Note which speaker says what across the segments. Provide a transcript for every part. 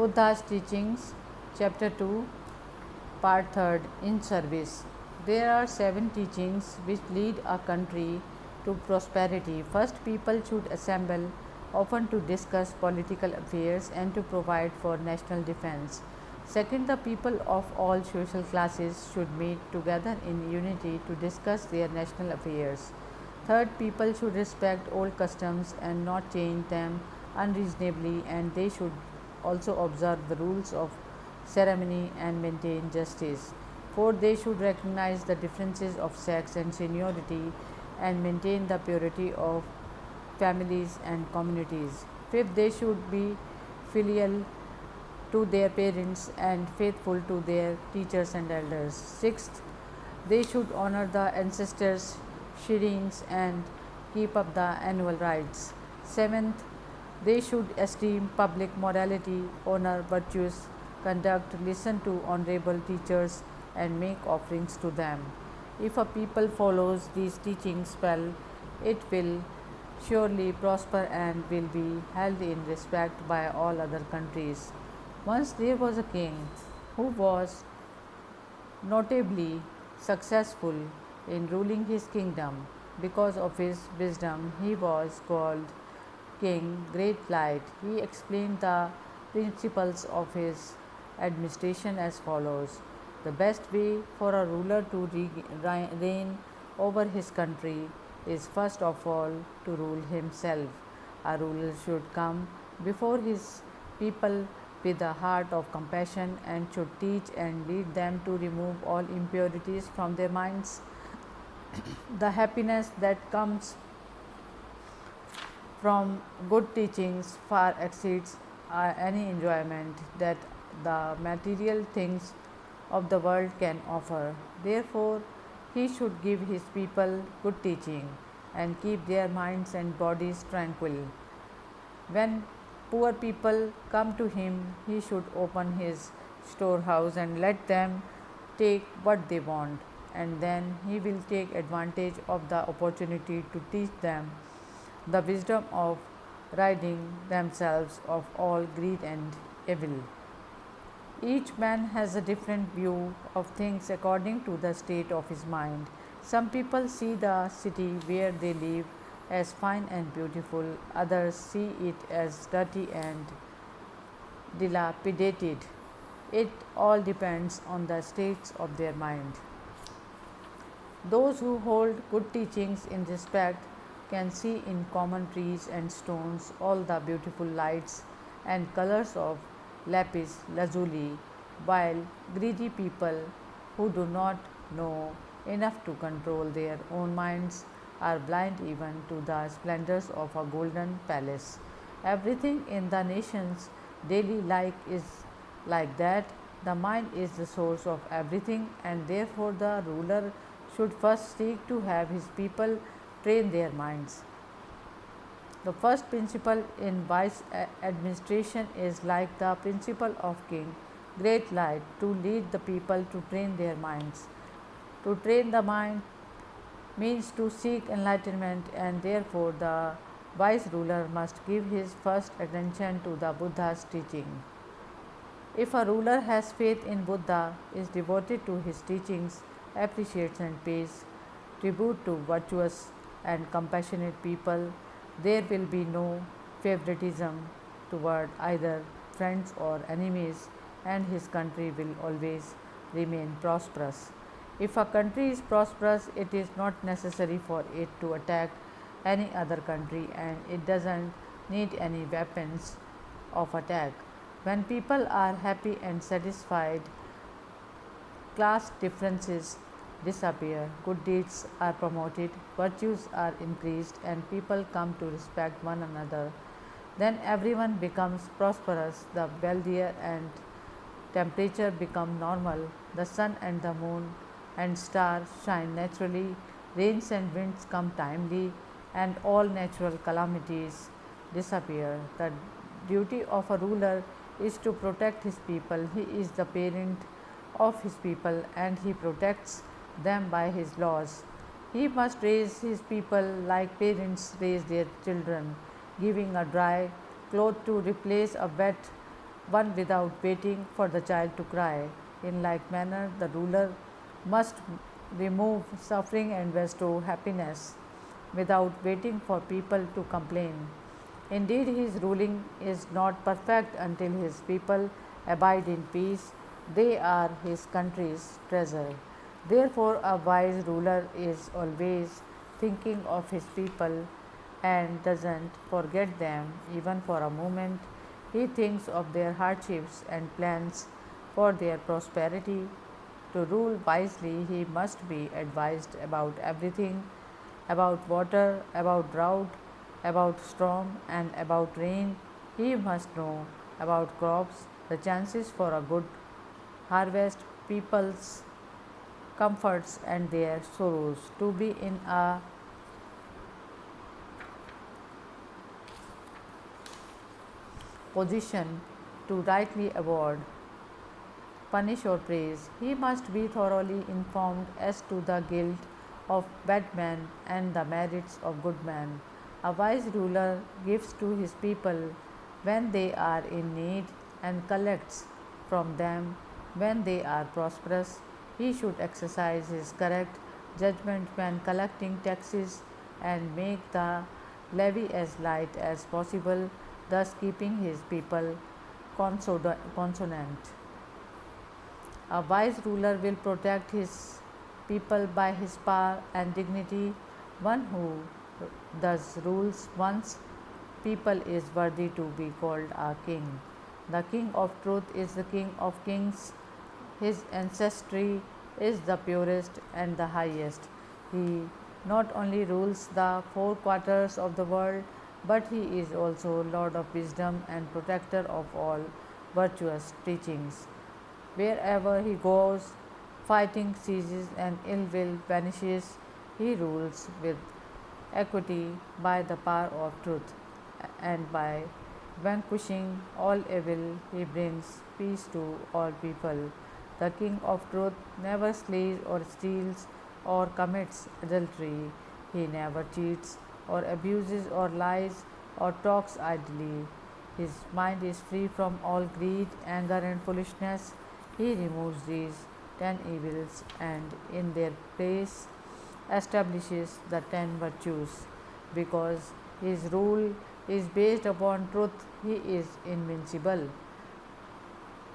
Speaker 1: Buddha's teachings, chapter 2, part 3, in service. There are 7 teachings which lead a country to prosperity. First, people should assemble often to discuss political affairs and to provide for national defense. Second, the people of all social classes should meet together in unity to discuss their national affairs. Third, people should respect old customs and not change them unreasonably, and they should also observe the rules of ceremony and maintain justice. Fourth, they should recognize the differences of sex and seniority and maintain the purity of families and communities. Fifth, they should be filial to their parents and faithful to their teachers and elders. Sixth, they should honor the ancestors' shrines and keep up the annual rites. Seventh, they should esteem public morality, honor virtuous conduct, listen to honorable teachers, and make offerings to them. If a people follows these teachings well, it will surely prosper and will be held in respect by all other countries. Once there was a king who was notably successful in ruling his kingdom. Because of his wisdom, he was called King Great Light. He explained the principles of his administration as follows. The best way for a ruler to reign over his country is first of all to rule himself. A ruler should come before his people with a heart of compassion and should teach and lead them to remove all impurities from their minds. The happiness that comes from good teachings far exceeds any enjoyment that the material things of the world can offer. Therefore, he should give his people good teaching and keep their minds and bodies tranquil. When poor people come to him, he should open his storehouse and let them take what they want, and then he will take advantage of the opportunity to teach them the wisdom of ridding themselves of all greed and evil. Each man has a different view of things according to the state of his mind. Some people see the city where they live as fine and beautiful, others see it as dirty and dilapidated. It all depends on the states of their mind. Those who hold good teachings in respect can see in common trees and stones all the beautiful lights and colors of lapis lazuli, while greedy people who do not know enough to control their own minds are blind even to the splendors of a golden palace. Everything in the nation's daily life is like that. The mind is the source of everything, and therefore the ruler should first seek to have his people train their minds. The first principle in wise administration is like the principle of King Great Light, to lead the people to train their minds. To train the mind means to seek enlightenment, and therefore the wise ruler must give his first attention to the Buddha's teaching. If a ruler has faith in Buddha, is devoted to his teachings, appreciates and pays tribute to virtuous and compassionate people, there will be no favoritism toward either friends or enemies, and his country will always remain prosperous. If a country is prosperous, it is not necessary for it to attack any other country, and it doesn't need any weapons of attack. When people are happy and satisfied, class differences disappear, good deeds are promoted, virtues are increased, and people come to respect one another. Then everyone becomes prosperous, the wealthier, and temperature become normal, the sun and the moon and stars shine naturally, rains and winds come timely, and all natural calamities disappear. The duty of a ruler is to protect his people. He is the parent of his people, and he protects them by his laws. He must raise his people like parents raise their children, giving a dry cloth to replace a wet one without waiting for the child to cry. In like manner, the ruler must remove suffering and bestow happiness without waiting for people to complain. Indeed, his ruling is not perfect until his people abide in peace. They are his country's treasure. Therefore, a wise ruler is always thinking of his people and doesn't forget them even for a moment. He thinks of their hardships and plans for their prosperity. To rule wisely, he must be advised about everything, about water, about drought, about storm, and about rain. He must know about crops, the chances for a good harvest, people's comforts and their sorrows. To be in a position to rightly award, punish, or praise, he must be thoroughly informed as to the guilt of bad men and the merits of good men. A wise ruler gives to his people when they are in need and collects from them when they are prosperous. He should exercise his correct judgment when collecting taxes and make the levy as light as possible, thus keeping his people consonant. A wise ruler will protect his people by his power and dignity. One who thus rules one's people is worthy to be called a king. The king of truth is the king of kings. His ancestry is the purest and the highest. He not only rules the four quarters of the world, but he is also Lord of wisdom and protector of all virtuous teachings. Wherever he goes, fighting ceases and ill will vanishes. He rules with equity by the power of truth, and by vanquishing all evil, he brings peace to all people. The king of truth never slays or steals or commits adultery. He never cheats or abuses or lies or talks idly. His mind is free from all greed, anger, and foolishness. He removes these 10 evils and in their place establishes the 10 virtues. Because his rule is based upon truth, he is invincible.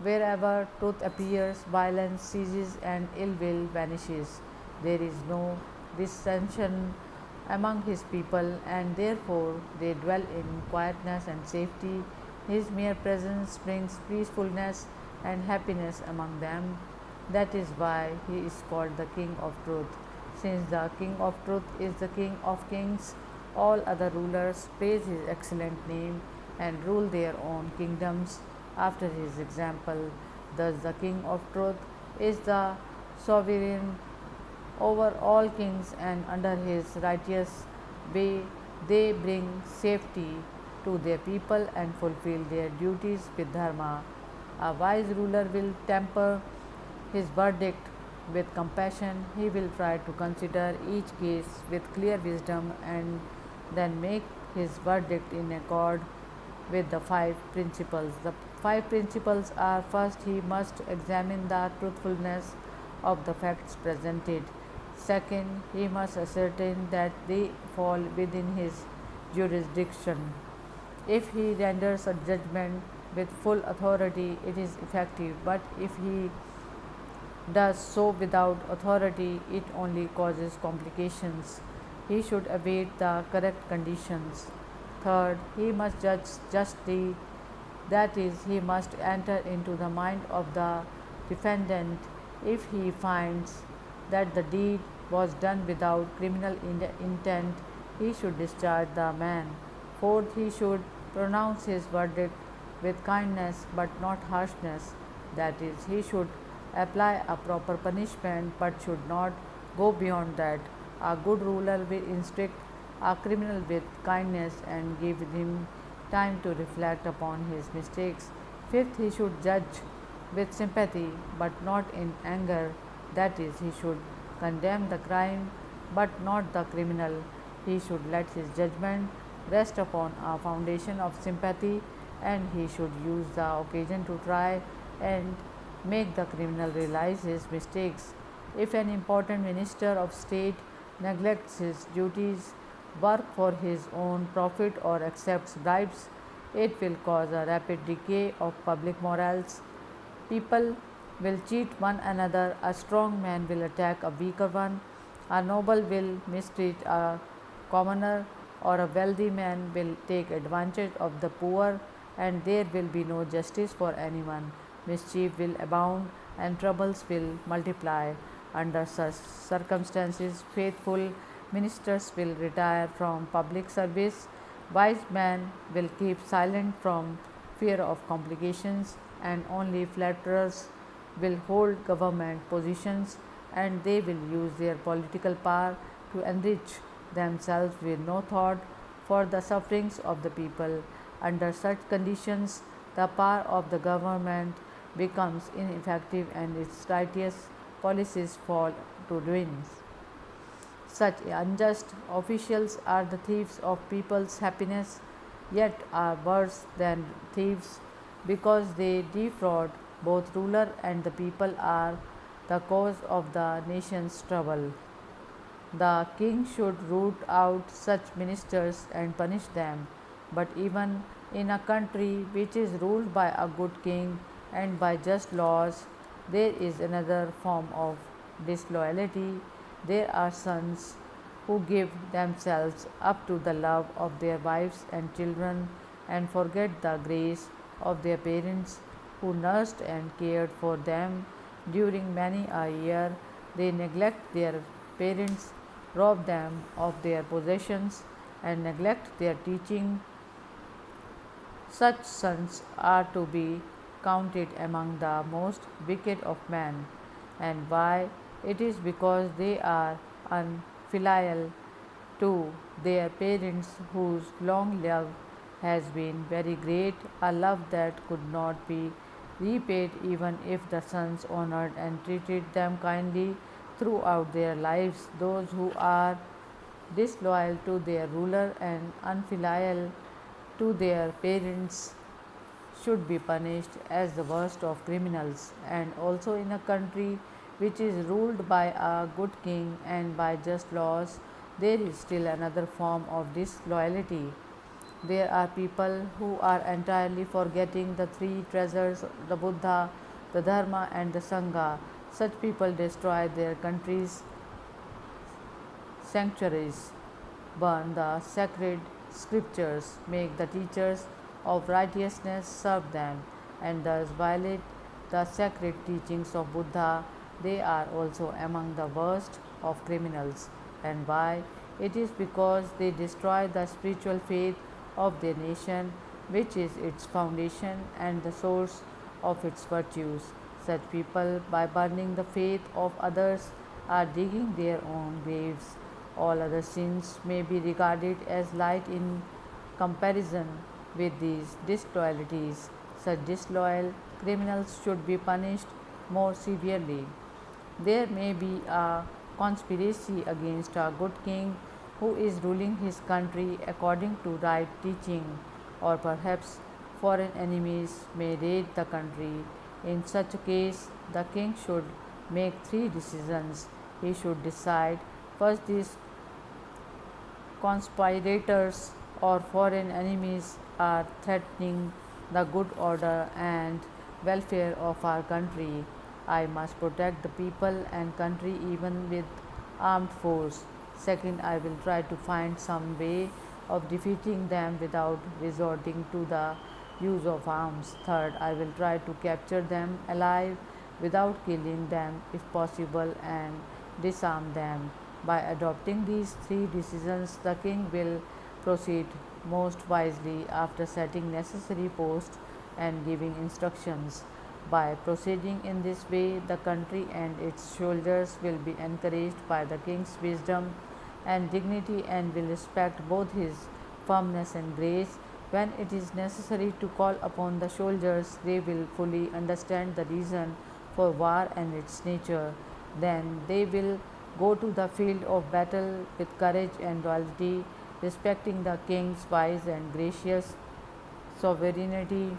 Speaker 1: Wherever truth appears, violence ceases and ill will vanishes. There is no dissension among his people, and therefore they dwell in quietness and safety. His mere presence brings peacefulness and happiness among them. That is why he is called the King of Truth. Since the King of Truth is the King of Kings, all other rulers praise his excellent name and rule their own kingdoms after his example. Thus, the King of Truth is the sovereign over all kings, and under his righteous way they bring safety to their people and fulfill their duties with dharma. A wise ruler will temper his verdict with compassion. He will try to consider each case with clear wisdom and then make his verdict in accord with the 5 principles. The 5 principles are: first, he must examine the truthfulness of the facts presented. Second, he must ascertain that they fall within his jurisdiction. If he renders a judgment with full authority, it is effective, but if he does so without authority, it only causes complications. He should await the correct conditions. Third, he must judge justly, that is, he must enter into the mind of the defendant. If he finds that the deed was done without criminal intent, he should discharge the man. Fourth, he should pronounce his verdict with kindness but not harshness, that is, he should apply a proper punishment but should not go beyond that. A good ruler will instruct a criminal with kindness and give him time to reflect upon his mistakes. Fifth, he should judge with sympathy but not in anger, that is, he should condemn the crime but not the criminal. He should let his judgment rest upon a foundation of sympathy and he should use the occasion to try and make the criminal realize his mistakes. If an important minister of state neglects his duties, work for his own profit, or accepts bribes, it will cause a rapid decay of public morals. People will cheat one another, a strong man will attack a weaker one, a noble will mistreat a commoner, or a wealthy man will take advantage of the poor, and there will be no justice for anyone. Mischief will abound, and troubles will multiply. Under such circumstances, faithful ministers will retire from public service, wise men will keep silent from fear of complications, and only flatterers will hold government positions, and they will use their political power to enrich themselves with no thought for the sufferings of the people. Under such conditions, the power of the government becomes ineffective and its righteous policies fall to ruins. Such unjust officials are the thieves of people's happiness, yet are worse than thieves because they defraud both ruler and the people are the cause of the nation's trouble. The king should root out such ministers and punish them. But even in a country which is ruled by a good king and by just laws, there is another form of disloyalty. There are sons who give themselves up to the love of their wives and children and forget the grace of their parents who nursed and cared for them during many a year. They neglect their parents, rob them of their possessions, and neglect their teaching. Such sons are to be counted among the most wicked of men. And why? It is because they are unfilial to their parents, whose long love has been very great, a love that could not be repaid even if the sons honored and treated them kindly throughout their lives. Those who are disloyal to their ruler and unfilial to their parents should be punished as the worst of criminals. And also, in a country which is ruled by a good king and by just laws, there is still another form of disloyalty. There are people who are entirely forgetting the three treasures, the Buddha, the Dharma, and the Sangha. Such people destroy their country's sanctuaries, burn the sacred scriptures, make the teachers of righteousness serve them, and thus violate the sacred teachings of Buddha. They are also among the worst of criminals. And why? It is because they destroy the spiritual faith of their nation, which is its foundation and the source of its virtues. Such people, by burning the faith of others, are digging their own graves. All other sins may be regarded as light in comparison with these disloyalties. Such disloyal criminals should be punished more severely. There may be a conspiracy against a good king who is ruling his country according to right teaching, or perhaps foreign enemies may raid the country. In such a case, the king should make three decisions. He should decide first, these conspirators or foreign enemies are threatening the good order and welfare of our country. I must protect the people and country even with armed force. Second, I will try to find some way of defeating them without resorting to the use of arms. Third, I will try to capture them alive without killing them if possible and disarm them. By adopting these three decisions, the king will proceed most wisely after setting necessary posts and giving instructions. By proceeding in this way, the country and its soldiers will be encouraged by the king's wisdom and dignity and will respect both his firmness and grace. When it is necessary to call upon the soldiers, they will fully understand the reason for war and its nature. Then they will go to the field of battle with courage and loyalty, respecting the king's wise and gracious sovereignty.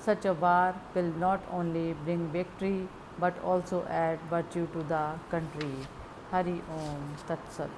Speaker 1: Such a war will not only bring victory but also add virtue to the country. Hari Om Tat Sat.